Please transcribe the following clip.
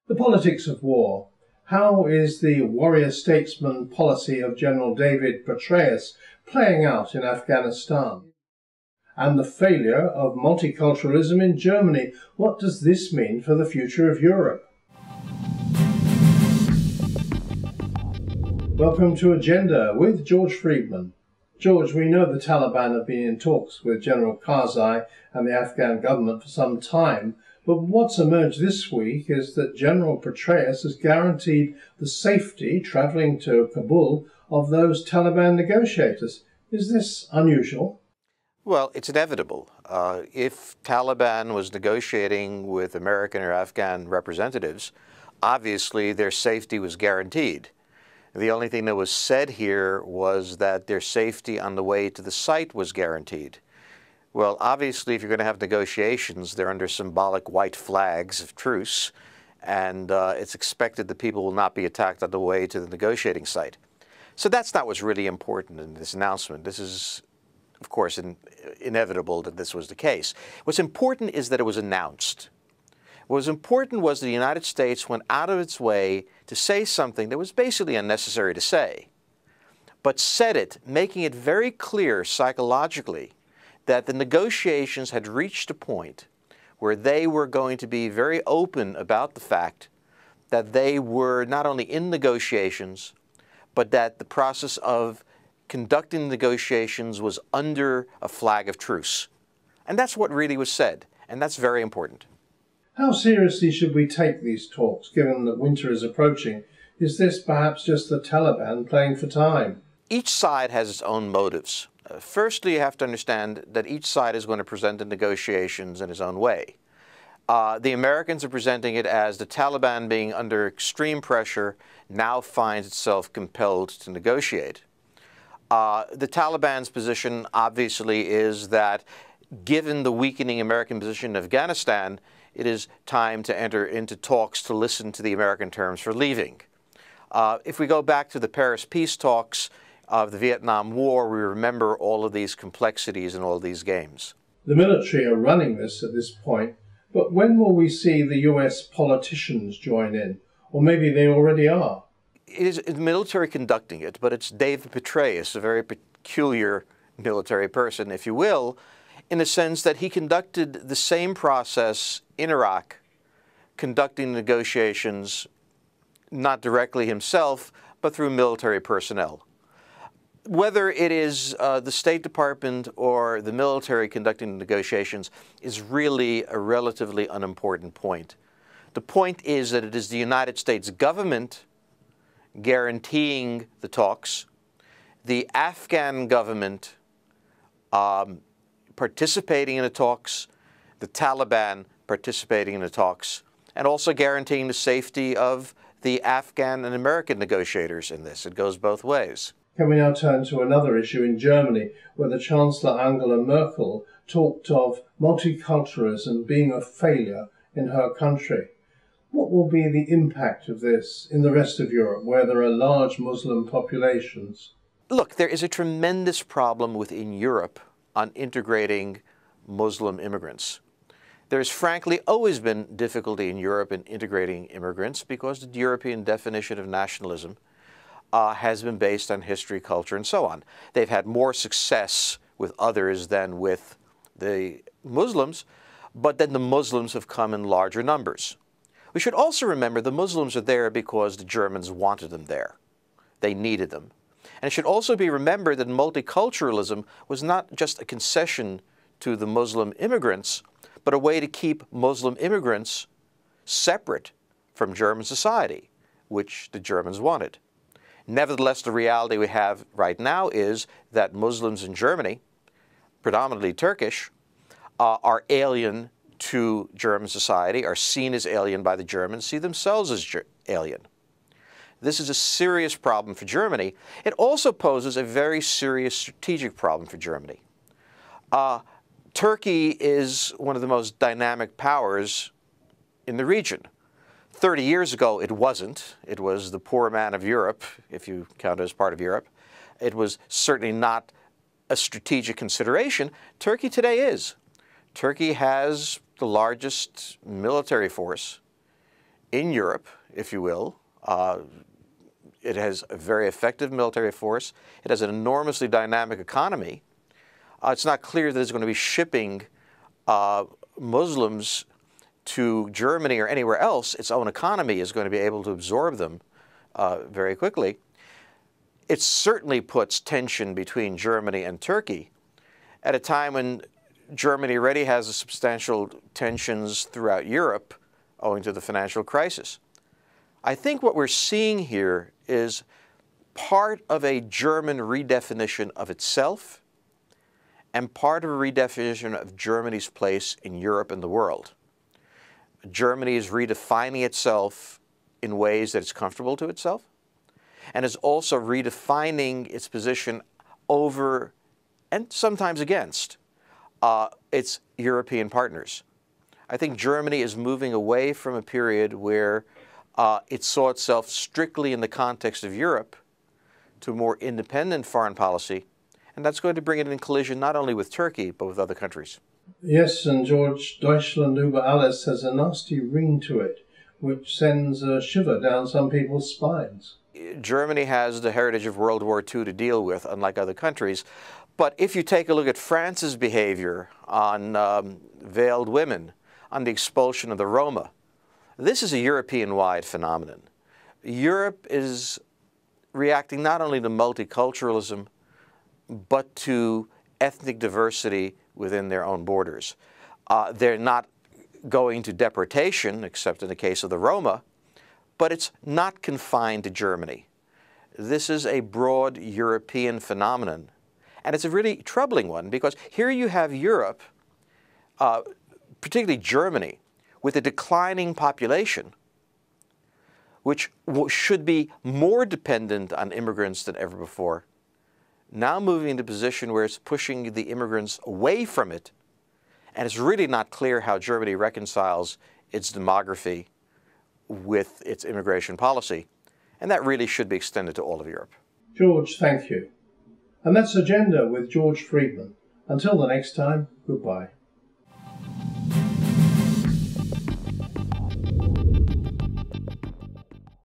The politics of war. How is the warrior statesman policy of General David Petraeus playing out in Afghanistan? And the failure of multiculturalism in Germany. What does this mean for the future of Europe? Welcome to Agenda with George Friedman. George, we know the Taliban have been in talks with General Karzai and the Afghan government for some time, but what's emerged this week is that General Petraeus has guaranteed the safety, travelling to Kabul, of those Taliban negotiators. Is this unusual? Well, it's inevitable. If Taliban was negotiating with American or Afghan representatives, obviously their safety was guaranteed. The only thing that was said here was that their safety on the way to the site was guaranteed. Well, obviously, if you're going to have negotiations, they're under symbolic white flags of truce, and it's expected that people will not be attacked on the way to the negotiating site. So that's not what's really important in this announcement. This is, of course, inevitable that this was the case. What's important is that it was announced. What was important was the United States went out of its way to say something that was basically unnecessary to say, but said it, making it very clear psychologically that the negotiations had reached a point where they were going to be very open about the fact that they were not only in negotiations, but that the process of conducting negotiations was under a flag of truce. And that's what really was said, and that's very important. How seriously should we take these talks, given that winter is approaching? Is this perhaps just the Taliban playing for time? Each side has its own motives. Firstly, you have to understand that each side is going to present the negotiations in its own way. The Americans are presenting it as the Taliban, being under extreme pressure, now finds itself compelled to negotiate. The Taliban's position, obviously, is that given the weakening American position in Afghanistan, it is time to enter into talks to listen to the American terms for leaving. If we go back to the Paris peace talks of the Vietnam War, we remember all of these complexities and all of these games. The military are running this at this point, but when will we see the US politicians join in? Or maybe they already are. It is the military conducting it, but it's David Petraeus, a very peculiar military person, if you will, in the sense that he conducted the same process in Iraq, conducting negotiations not directly himself, but through military personnel. Whether it is the State Department or the military conducting the negotiations is really a relatively unimportant point. The point is that it is the United States government guaranteeing the talks, the Afghan government participating in the talks, the Taliban participating in the talks, and also guaranteeing the safety of the Afghan and American negotiators in this. It goes both ways. Can we now turn to another issue in Germany, where the Chancellor Angela Merkel talked of multiculturalism being a failure in her country? What will be the impact of this in the rest of Europe, where there are large Muslim populations? Look, there is a tremendous problem within Europe on integrating Muslim immigrants. There's frankly always been difficulty in Europe in integrating immigrants because the European definition of nationalism has been based on history, culture, and so on. They've had more success with others than with the Muslims, but then the Muslims have come in larger numbers. We should also remember the Muslims are there because the Germans wanted them there. They needed them. And it should also be remembered that multiculturalism was not just a concession to the Muslim immigrants, but a way to keep Muslim immigrants separate from German society, which the Germans wanted. Nevertheless, the reality we have right now is that Muslims in Germany, predominantly Turkish, are alien to German society, are seen as alien by the Germans, see themselves as alien. This is a serious problem for Germany. It also poses a very serious strategic problem for Germany. Turkey is one of the most dynamic powers in the region. 30 years ago, it wasn't. It was the poor man of Europe, if you count it as part of Europe. It was certainly not a strategic consideration. Turkey today is. Turkey has the largest military force in Europe, if you will. It has a very effective military force. It has an enormously dynamic economy. It's not clear that it's going to be shipping Muslims to Germany or anywhere else. Its own economy is going to be able to absorb them very quickly. It certainly puts tension between Germany and Turkey at a time when Germany already has substantial tensions throughout Europe owing to the financial crisis. I think what we're seeing here is part of a German redefinition of itself and part of a redefinition of Germany's place in Europe and the world. Germany is redefining itself in ways that it's comfortable to itself, and is also redefining its position over, and sometimes against, its European partners. I think Germany is moving away from a period where it saw itself strictly in the context of Europe to a more independent foreign policy, and that's going to bring it in collision not only with Turkey, but with other countries. Yes, and George, Deutschland über alles has a nasty ring to it, which sends a shiver down some people's spines. Germany has the heritage of World War II to deal with, unlike other countries. But if you take a look at France's behavior on veiled women, on the expulsion of the Roma, this is a European-wide phenomenon. Europe is reacting not only to multiculturalism, but to ethnic diversity within their own borders. They're not going to deportation, except in the case of the Roma, but it's not confined to Germany. This is a broad European phenomenon, and it's a really troubling one, because here you have Europe, particularly Germany, with a declining population, which should be more dependent on immigrants than ever before, now moving into a position where it's pushing the immigrants away from it, and it's really not clear how Germany reconciles its demography with its immigration policy, and that really should be extended to all of Europe. George, thank you. And that's Agenda with George Friedman. Until the next time, goodbye.